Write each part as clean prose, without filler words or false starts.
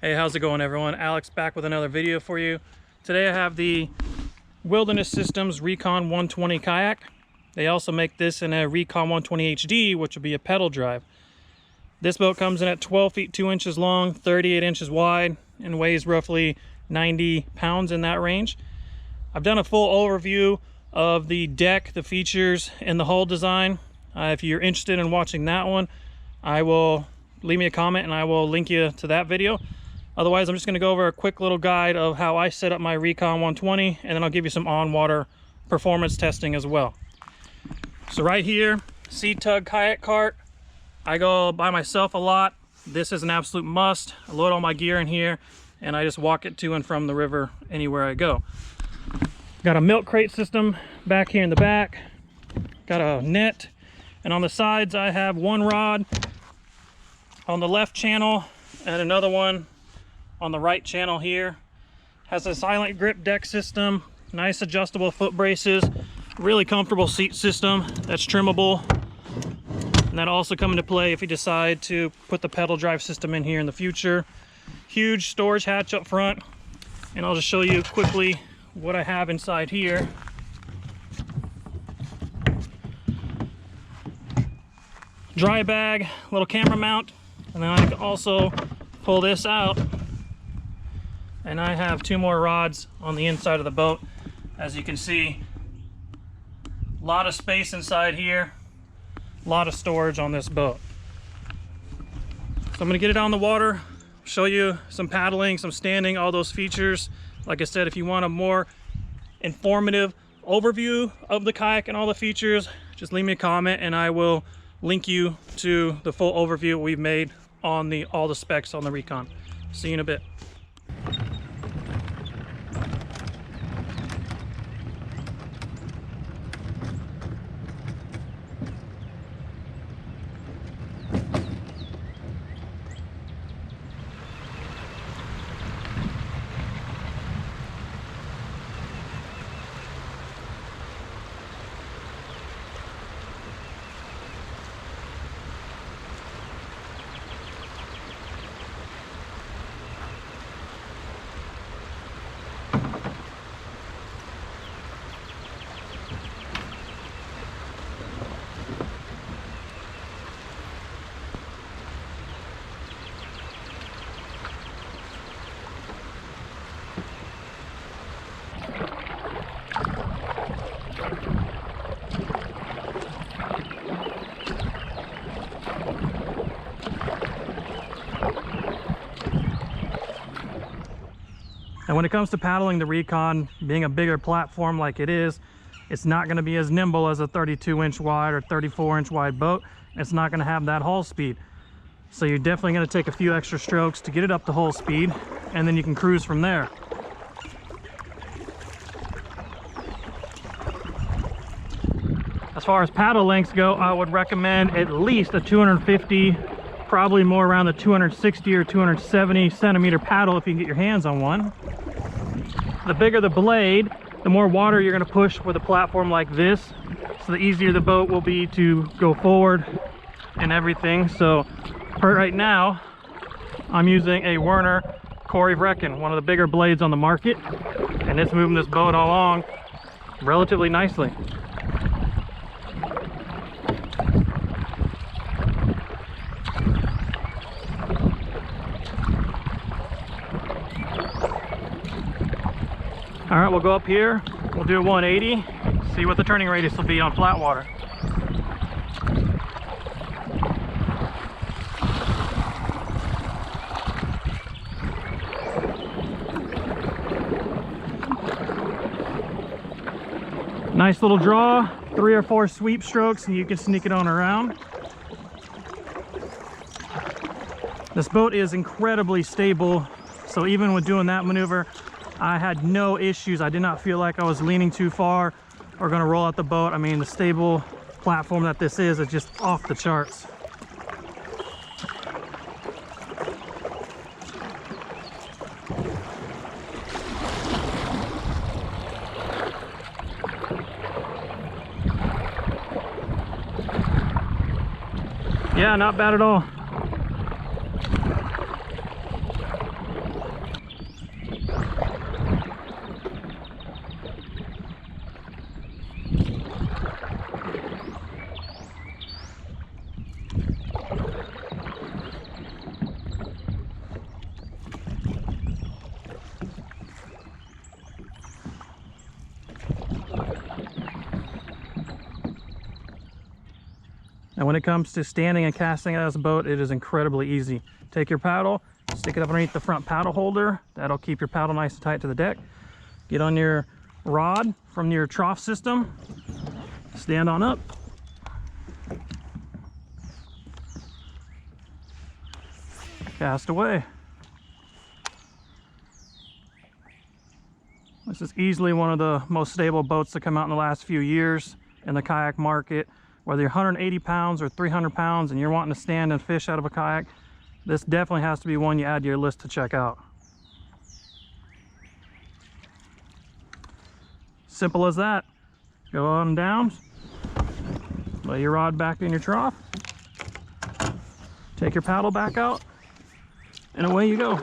Hey, how's it going, everyone? Alex back with another video for you. Today I have the Wilderness Systems Recon 120 Kayak. They also make this in a Recon 120 HD, which will be a pedal drive. This boat comes in at 12 feet 2 inches long, 38 inches wide, and weighs roughly 90 pounds in that range. I've done a full overview of the deck, the features, and the hull design. If you're interested in watching that one, leave me a comment and I will link you to that video. Otherwise, I'm just going to go over a quick little guide of how I set up my Recon 120, and then I'll give you some on-water performance testing as well. So right here, C-Tug kayak cart. I go by myself a lot. This is an absolute must. I load all my gear in here, and I just walk it to and from the river anywhere I go. Got a milk crate system back here in the back. Got a net, and on the sides I have one rod on the left channel and another one on the right channel here. Has a silent grip deck system, nice adjustable foot braces, really comfortable seat system that's trimmable. And that'll also come into play if you decide to put the pedal drive system in here in the future. Huge storage hatch up front, and I'll just show you quickly what I have inside here. Dry bag, little camera mount, and then I can also pull this out, and I have two more rods on the inside of the boat. As you can see, a lot of space inside here, a lot of storage on this boat. So I'm going to get it on the water, show you some paddling, some standing, all those features. Like I said, if you want a more informative overview of the kayak and all the features, just leave me a comment and I will link you to the full overview we've made on all the specs on the Recon. See you in a bit. And when it comes to paddling the Recon, being a bigger platform like it is, it's not going to be as nimble as a 32-inch wide or 34-inch wide boat. It's not going to have that hull speed. So you're definitely going to take a few extra strokes to get it up to hull speed, and then you can cruise from there. As far as paddle lengths go, I would recommend at least a 250, probably more around the 260 or 270 centimeter paddle if you can get your hands on one. The bigger the blade, the more water you're going to push with a platform like this, so the easier the boat will be to go forward and everything. So right now I'm using a Werner Cory Recon, one of the bigger blades on the market, and it's moving this boat along relatively nicely. All right, we'll go up here, we'll do a 180, see what the turning radius will be on flat water. Nice little draw, 3 or 4 sweep strokes, and you can sneak it on around. This boat is incredibly stable, so even with doing that maneuver, I had no issues. I did not feel like I was leaning too far or going to roll out the boat. I mean, the stable platform that this is just off the charts. Yeah, not bad at all. And when it comes to standing and casting out of this boat, it is incredibly easy. Take your paddle, stick it up underneath the front paddle holder. That'll keep your paddle nice and tight to the deck. Get on your rod from your trough system, stand on up. Cast away. This is easily one of the most stable boats to come out in the last few years in the kayak market. Whether you're 180 pounds or 300 pounds and you're wanting to stand and fish out of a kayak, this definitely has to be one you add to your list to check out. Simple as that. Go on down, lay your rod back in your trough, take your paddle back out, and away you go.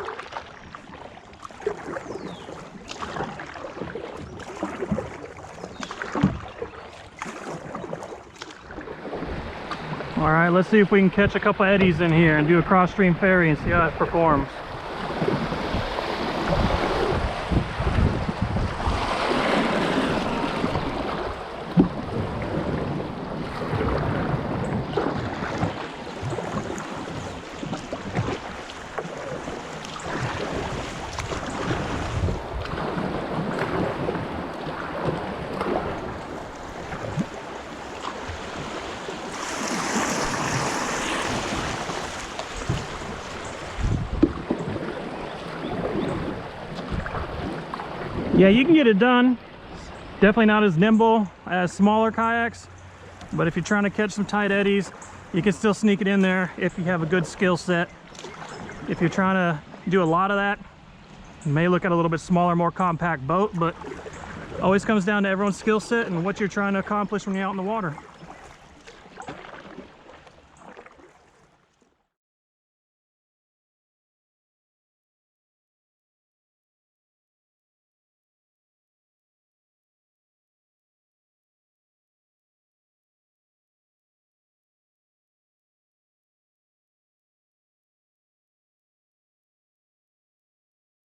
All right, let's see if we can catch a couple eddies in here and do a cross-stream ferry and see how it performs. Yeah, you can get it done. Definitely not as nimble as smaller kayaks, but if you're trying to catch some tight eddies, you can still sneak it in there if you have a good skill set. If you're trying to do a lot of that, you may look at a little bit smaller, more compact boat, but always comes down to everyone's skill set and what you're trying to accomplish when you're out in the water.